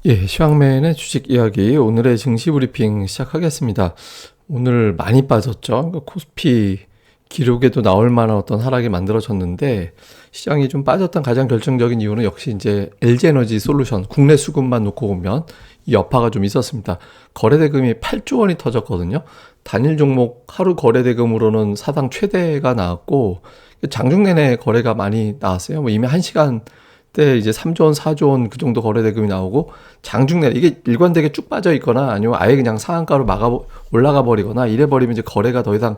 시황맨의 주식 이야기 오늘의 증시 브리핑 시작하겠습니다. 오늘 많이 빠졌죠. 코스피 기록에도 나올 만한 어떤 하락이 만들어졌는데 시장이 좀 빠졌던 가장 결정적인 이유는 역시 이제 LG에너지 솔루션 국내 수급만 놓고 보면 이 여파가 좀 있었습니다. 거래대금이 8조 원이 터졌거든요. 단일 종목 하루 거래대금으로는 사상 최대가 나왔고 장중 내내 거래가 많이 나왔어요. 이미 1시간 때 이제 3조 원, 4조 원 그 정도 거래대금이 나오고 장중 내내 이게 일관되게 쭉 빠져 있거나 아니면 아예 그냥 상한가로 올라가 버리거나 이래 버리면 이제 거래가 더 이상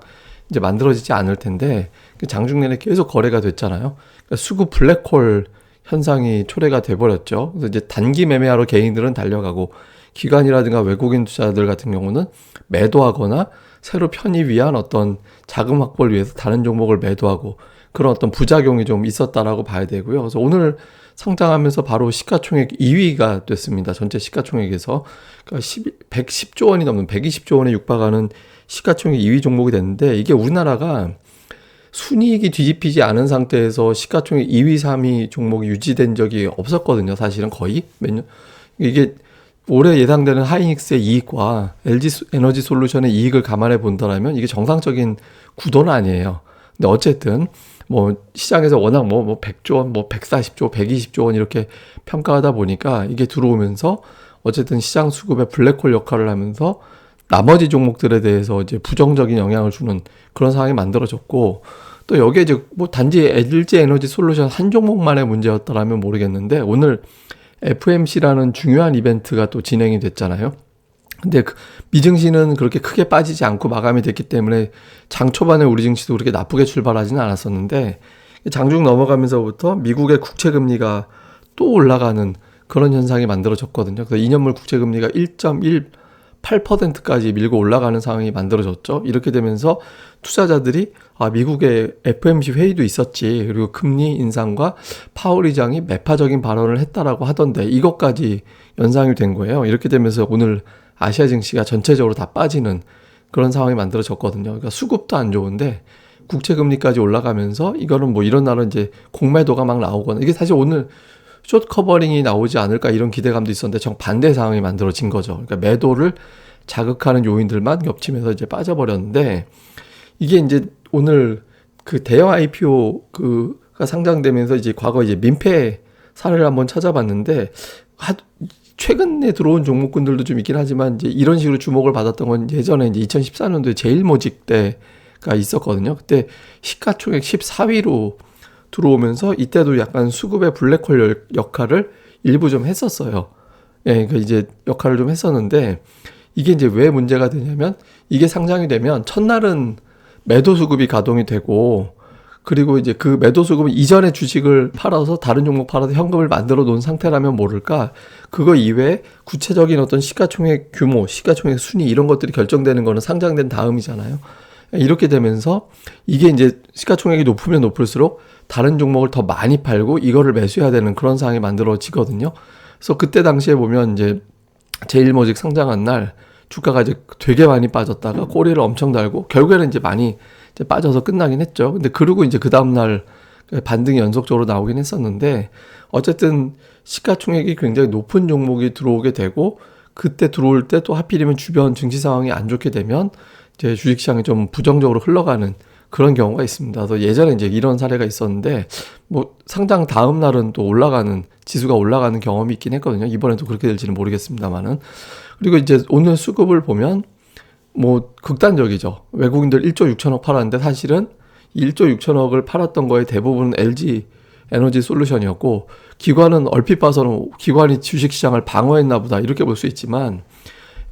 이제 만들어지지 않을 텐데 장중 내내 계속 거래가 됐잖아요. 그러니까 수급 블랙홀 현상이 초래가 돼 버렸죠. 그래서 이제 단기 매매하러 개인들은 달려가고 기관이라든가 외국인 투자들 같은 경우는 매도하거나 새로 편입 위한 어떤 자금 확보를 위해서 다른 종목을 매도하고 그런 어떤 부작용이 좀 있었다라고 봐야 되고요. 그래서 오늘 상장하면서 바로 시가총액 2위가 됐습니다. 전체 시가총액에서. 그러니까 110조 원이 넘는 120조 원에 육박하는 시가총액 2위 종목이 됐는데 이게 우리나라가 순이익이 뒤집히지 않은 상태에서 시가총액 2위, 3위 종목이 유지된 적이 없었거든요. 사실은 거의 몇 년. 이게 올해 예상되는 하이닉스의 이익과 LG 에너지 솔루션의 이익을 감안해 본다면 이게 정상적인 구도는 아니에요. 근데 어쨌든 시장에서 워낙 100조 원, 140조, 120조 원 이렇게 평가하다 보니까 이게 들어오면서 어쨌든 시장 수급의 블랙홀 역할을 하면서 나머지 종목들에 대해서 이제 부정적인 영향을 주는 그런 상황이 만들어졌고 또 여기에 이제 단지 LG 에너지 솔루션 한 종목만의 문제였더라면 모르겠는데 오늘 FMC라는 중요한 이벤트가 또 진행이 됐잖아요. 근데 미증시는 그렇게 크게 빠지지 않고 마감이 됐기 때문에 장 초반에 우리 증시도 그렇게 나쁘게 출발하지는 않았었는데 장중 넘어가면서부터 미국의 국채금리가 또 올라가는 그런 현상이 만들어졌거든요. 그래서 2년물 국채금리가 1.18%까지 밀고 올라가는 상황이 만들어졌죠. 이렇게 되면서 투자자들이 미국의 FMC 회의도 있었지. 그리고 금리 인상과 파월 의장이 매파적인 발언을 했다라고 하던데 이것까지 연상이 된 거예요. 이렇게 되면서 오늘 아시아 증시가 전체적으로 다 빠지는 그런 상황이 만들어졌거든요. 그러니까 수급도 안 좋은데 국채금리까지 올라가면서 이거는 이런 날은 이제 공매도가 막 나오거나 이게 사실 오늘 숏 커버링이 나오지 않을까 이런 기대감도 있었는데 정반대 상황이 만들어진 거죠. 그러니까 매도를 자극하는 요인들만 겹치면서 이제 빠져버렸는데 이게 이제 오늘 그 대형 IPO가 상장되면서 이제 과거 이제 민폐 사례를 한번 찾아봤는데 최근에 들어온 종목군들도 좀 있긴 하지만 이제 이런 식으로 주목을 받았던 건 예전에 이제 2014년도에 제일모직 때가 있었거든요. 그때 시가총액 14위로 들어오면서 이때도 약간 수급의 블랙홀 역할을 일부 좀 했었어요. 그러니까 이제 역할을 좀 했었는데 이게 이제 왜 문제가 되냐면 이게 상장이 되면 첫날은 매도 수급이 가동이 되고 그리고 이제 그 매도 수급은 이전에 주식을 팔아서 다른 종목 팔아서 현금을 만들어 놓은 상태라면 모를까 그거 이외에 구체적인 어떤 시가총액 규모, 시가총액 순위 이런 것들이 결정되는 거는 상장된 다음이잖아요. 이렇게 되면서 이게 이제 시가총액이 높으면 높을수록 다른 종목을 더 많이 팔고 이거를 매수해야 되는 그런 상황이 만들어지거든요. 그래서 그때 당시에 보면 이제 제일모직 상장한 날 주가가 이제 되게 많이 빠졌다가 꼬리를 엄청 달고 결국에는 이제 많이 이제 빠져서 끝나긴 했죠. 근데 그리고 이제 그 다음날 반등이 연속적으로 나오긴 했었는데 어쨌든 시가총액이 굉장히 높은 종목이 들어오게 되고 그때 들어올 때 또 하필이면 주변 증시 상황이 안 좋게 되면 이제 주식시장이 좀 부정적으로 흘러가는 그런 경우가 있습니다. 그래서 예전에 이제 이런 사례가 있었는데 상장 다음 날은 또 지수가 올라가는 경험이 있긴 했거든요. 이번에도 그렇게 될지는 모르겠습니다만은. 그리고 이제 오늘 수급을 보면 극단적이죠. 외국인들 1조 6천억 팔았는데 사실은 1조 6천억을 팔았던 거에 대부분 LG 에너지 솔루션이었고 기관은 얼핏 봐서는 기관이 주식시장을 방어했나 보다 이렇게 볼 수 있지만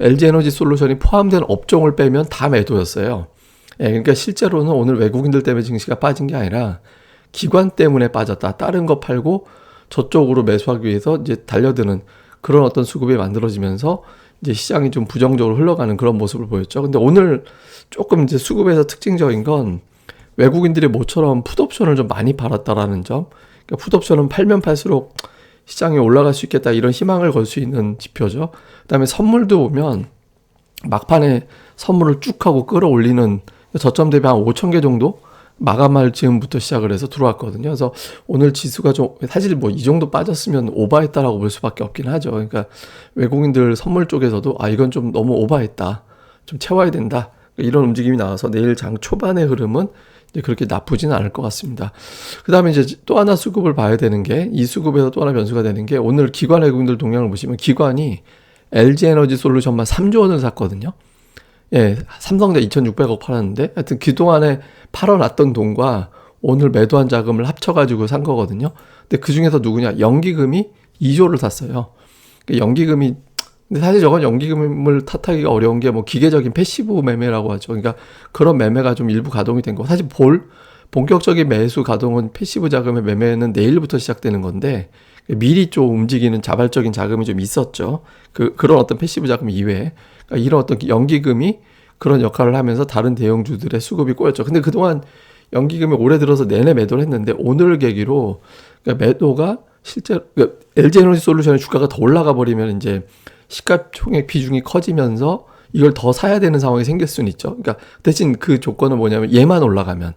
LG 에너지 솔루션이 포함된 업종을 빼면 다 매도였어요. 그러니까 실제로는 오늘 외국인들 때문에 증시가 빠진 게 아니라 기관 때문에 빠졌다. 다른 거 팔고 저쪽으로 매수하기 위해서 이제 달려드는 그런 어떤 수급이 만들어지면서 이제 시장이 좀 부정적으로 흘러가는 그런 모습을 보였죠. 근데 오늘 조금 이제 수급에서 특징적인 건 외국인들이 모처럼 풋옵션을 좀 많이 팔았다라는 점. 그러니까 풋옵션은 팔면 팔수록 시장에 올라갈 수 있겠다 이런 희망을 걸 수 있는 지표죠. 그다음에 선물도 보면 막판에 선물을 쭉 하고 끌어올리는 저점 대비 한 5천 개 정도 마감할 즈음부터 시작을 해서 들어왔거든요. 그래서 오늘 지수가 좀 사실 뭐 이 정도 빠졌으면 오버했다라고 볼 수밖에 없긴 하죠. 그러니까 외국인들 선물 쪽에서도 이건 좀 너무 오버했다, 좀 채워야 된다, 이런 움직임이 나와서 내일 장 초반의 흐름은 이제 그렇게 나쁘지는 않을 것 같습니다. 그 다음에 이제 또 하나 수급을 봐야 되는 게, 이 수급에서 또 하나 변수가 되는 게, 오늘 기관 외국인들 동향을 보시면 기관이 LG에너지솔루션만 3조 원을 샀거든요. 예, 삼성전자 2,600억 팔았는데, 하여튼 그동안에 팔아놨던 돈과 오늘 매도한 자금을 합쳐가지고 산 거거든요. 근데 그 중에서 누구냐? 연기금이 2조를 샀어요. 연기금이, 근데 사실 저건 연기금을 탓하기가 어려운 게 뭐 기계적인 패시브 매매라고 하죠. 그러니까 그런 매매가 좀 일부 가동이 된 거. 사실 본격적인 매수 가동은 패시브 자금의 매매는 내일부터 시작되는 건데, 미리 좀 움직이는 자발적인 자금이 좀 있었죠. 그런 어떤 패시브 자금 이외에. 그러니까 이런 어떤 연기금이 그런 역할을 하면서 다른 대형주들의 수급이 꼬였죠. 근데 그동안 연기금이 올해 들어서 내내 매도를 했는데, 오늘 계기로 그러니까 매도가 실제로 그러니까 LG에너지솔루션의 주가가 더 올라가 버리면 이제 시가총액 비중이 커지면서 이걸 더 사야 되는 상황이 생길 수는 있죠. 그러니까 대신 그 조건은 뭐냐면 얘만 올라가면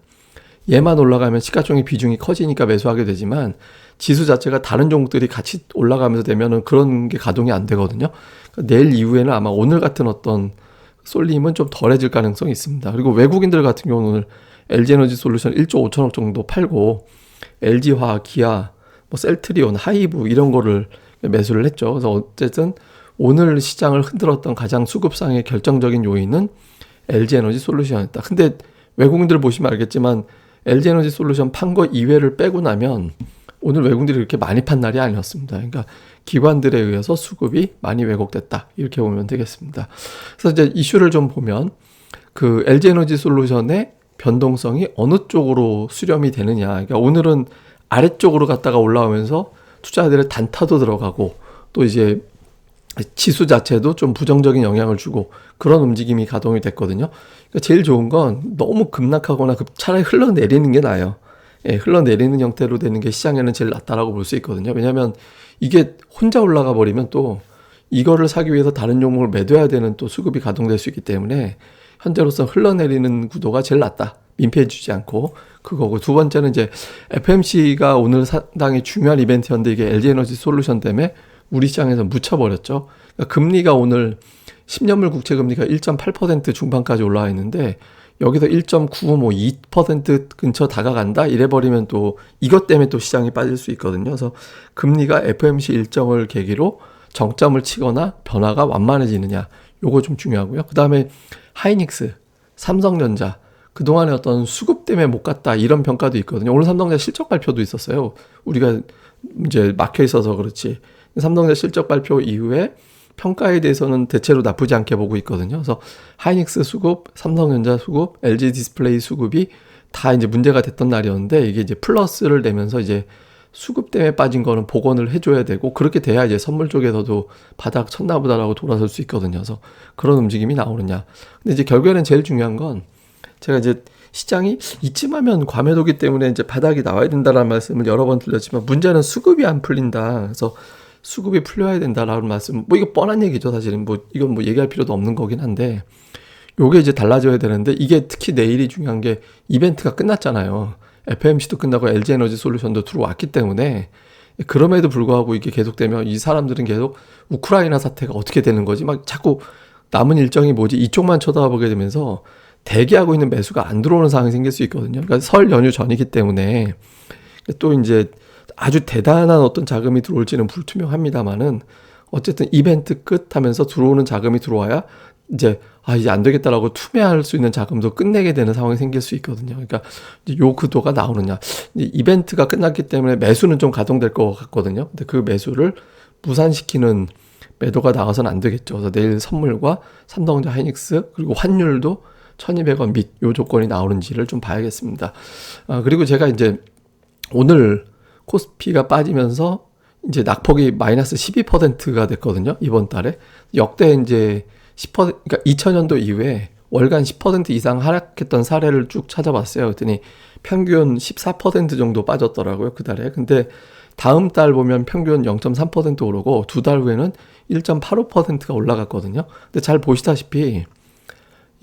시가총액 비중이 커지니까 매수하게 되지만, 지수 자체가 다른 종목들이 같이 올라가면서 되면은 그런 게 가동이 안 되거든요. 그러니까 내일 이후에는 아마 오늘 같은 어떤 쏠림은 좀 덜해질 가능성이 있습니다. 그리고 외국인들 같은 경우는 오늘 LG에너지솔루션 1조 5천억 정도 팔고, LG화학, 기아, 뭐 셀트리온, 하이브 이런 거를 매수를 했죠. 그래서 어쨌든 오늘 시장을 흔들었던 가장 수급상의 결정적인 요인은 LG에너지솔루션이었다. 근데 외국인들 보시면 알겠지만 LG에너지솔루션 판 거 이외를 빼고 나면 오늘 외국인들이 그렇게 많이 판 날이 아니었습니다. 그러니까 기관들에 의해서 수급이 많이 왜곡됐다, 이렇게 보면 되겠습니다. 그래서 이제 이슈를 좀 보면 그 LG에너지솔루션의 변동성이 어느 쪽으로 수렴이 되느냐. 그러니까 오늘은 아래쪽으로 갔다가 올라오면서 투자자들의 단타도 들어가고, 또 이제 지수 자체도 좀 부정적인 영향을 주고 그런 움직임이 가동이 됐거든요. 그러니까 제일 좋은 건 너무 급락하거나 차라리 흘러내리는 게 나아요. 예, 흘러내리는 형태로 되는 게 시장에는 제일 낫다라고 볼 수 있거든요. 왜냐하면 이게 혼자 올라가 버리면 또 이거를 사기 위해서 다른 종목을 매도해야 되는 또 수급이 가동될 수 있기 때문에 현재로서 흘러내리는 구도가 제일 낫다, 민폐 주지 않고. 그거고, 두 번째는 이제 FMC가 오늘 상당히 중요한 이벤트였는데, 이게 LG에너지솔루션 때문에 우리 시장에서 묻혀버렸죠. 그러니까 금리가 오늘 10년물 국채금리가 1.8% 중반까지 올라와 있는데, 여기서 1.952% 근처 다가간다 이래버리면 또 이것 때문에 또 시장이 빠질 수 있거든요. 그래서 금리가 FMC 일정을 계기로 정점을 치거나 변화가 완만해지느냐, 요거 좀 중요하고요. 그 다음에 하이닉스, 삼성전자, 그동안에 어떤 수급 때문에 못 갔다, 이런 평가도 있거든요. 오늘 삼성전자 실적 발표도 있었어요. 우리가 이제 막혀 있어서 그렇지. 삼성전자 실적 발표 이후에 평가에 대해서는 대체로 나쁘지 않게 보고 있거든요. 그래서 하이닉스 수급, 삼성전자 수급, LG 디스플레이 수급이 다 이제 문제가 됐던 날이었는데, 이게 이제 플러스를 내면서 이제 수급 때문에 빠진 거는 복원을 해줘야 되고, 그렇게 돼야 이제 선물 쪽에서도 바닥 쳤나 보다라고 돌아설 수 있거든요. 그래서 그런 움직임이 나오느냐. 근데 이제 결국에는 제일 중요한 건, 제가 이제 시장이 이쯤 하면 과매도기 때문에 이제 바닥이 나와야 된다라는 말씀을 여러 번 드렸지만, 문제는 수급이 안 풀린다. 그래서 수급이 풀려야 된다라는 말씀, 뭐 이거 뻔한 얘기죠. 사실은 뭐 이건 뭐 얘기할 필요도 없는 거긴 한데, 요게 이제 달라져야 되는데, 이게 특히 내일이 중요한 게 이벤트가 끝났잖아요. FMC도 끝나고 LG에너지솔루션도 들어왔기 때문에. 그럼에도 불구하고 이게 계속되면 이 사람들은 계속 우크라이나 사태가 어떻게 되는 거지, 막 자꾸 남은 일정이 뭐지, 이쪽만 쳐다보게 되면서 대기하고 있는 매수가 안 들어오는 상황이 생길 수 있거든요. 그러니까 설 연휴 전이기 때문에 또 이제 아주 대단한 어떤 자금이 들어올지는 불투명합니다만은, 어쨌든 이벤트 끝 하면서 들어오는 자금이 들어와야 이제 이제 안 되겠다라고 투매할 수 있는 자금도 끝내게 되는 상황이 생길 수 있거든요. 그러니까 이제 요 구도가 나오느냐. 이벤트가 끝났기 때문에 매수는 좀 가동될 것 같거든요. 근데 그 매수를 무산시키는 매도가 나와서는 안 되겠죠. 그래서 내일 선물과 삼성전자, 하이닉스, 그리고 환율도 1200원 밑 요 조건이 나오는지를 좀 봐야겠습니다. 그리고 제가 이제 오늘 코스피가 빠지면서 이제 낙폭이 마이너스 12%가 됐거든요. 이번 달에. 역대 이제 10%, 그러니까 2000년도 이후에 월간 10% 이상 하락했던 사례를 쭉 찾아봤어요. 그랬더니 평균 14% 정도 빠졌더라고요, 그 달에. 근데 다음 달 보면 평균 0.3% 오르고, 두 달 후에는 1.85%가 올라갔거든요. 근데 잘 보시다시피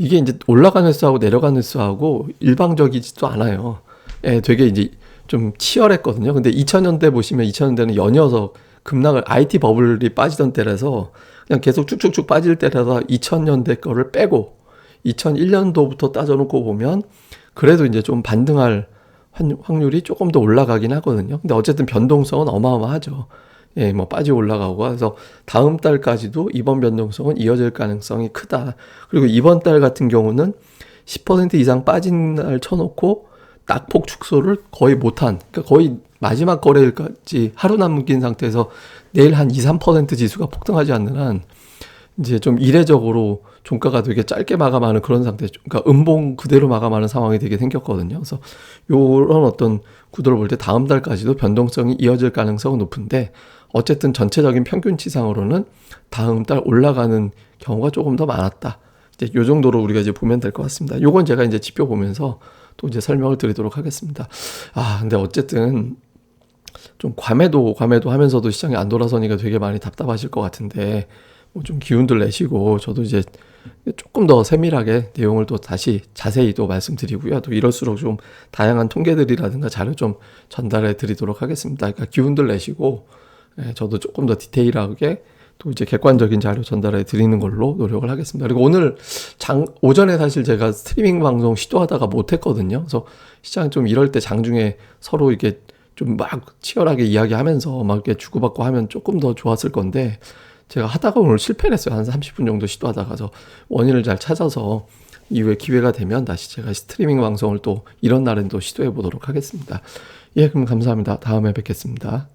이게 이제 올라가는 횟수하고 내려가는 횟수하고 일방적이지도 않아요. 예, 되게 이제 좀 치열했거든요. 근데 2000년대 보시면 2000년대는 연이어서 급락을 IT 버블이 빠지던 때라서 그냥 계속 쭉쭉쭉 빠질 때라서 2000년대 거를 빼고 2001년도부터 따져놓고 보면 그래도 이제 좀 반등할 확률이 조금 더 올라가긴 하거든요. 근데 어쨌든 변동성은 어마어마하죠. 예, 뭐 빠지고 올라가고 해서 다음 달까지도 이번 변동성은 이어질 가능성이 크다. 그리고 이번 달 같은 경우는 10% 이상 빠진 날 쳐놓고 낙폭 축소를 거의 못한, 그러니까 거의 마지막 거래일까지 하루 남긴 상태에서 내일 한 2, 3% 지수가 폭등하지 않는 한 이제 좀 이례적으로 종가가 되게 짧게 마감하는 그런 상태, 그러니까 음봉 그대로 마감하는 상황이 되게 생겼거든요. 그래서 요런 어떤 구도를 볼 때 다음 달까지도 변동성이 이어질 가능성은 높은데 어쨌든 전체적인 평균치상으로는 다음 달 올라가는 경우가 조금 더 많았다. 이제 요 정도로 우리가 이제 보면 될 것 같습니다. 요건 제가 이제 지표 보면서 또 이제 설명을 드리도록 하겠습니다. 근데 어쨌든 좀 과매도 하면서도 시장이 안 돌아서니까 되게 많이 답답하실 것 같은데 뭐 좀 기운들 내시고 저도 이제 조금 더 세밀하게 내용을 또 다시 자세히 또 말씀드리고요. 또 이럴수록 좀 다양한 통계들이라든가 자료 좀 전달해 드리도록 하겠습니다. 그러니까 기운들 내시고 저도 조금 더 디테일하게 또 이제 객관적인 자료 전달해 드리는 걸로 노력을 하겠습니다. 그리고 오늘 오전에 사실 제가 스트리밍 방송 시도하다가 못했거든요. 그래서 시장 좀 이럴 때 장중에 서로 이렇게 좀 막 치열하게 이야기하면서 막 이렇게 주고받고 하면 조금 더 좋았을 건데 제가 하다가 오늘 실패를 했어요. 한 30분 정도 시도하다가. 저 원인을 잘 찾아서 이후에 기회가 되면 다시 제가 스트리밍 방송을 또 이런 날엔 또 시도해 보도록 하겠습니다. 예, 그럼 감사합니다. 다음에 뵙겠습니다.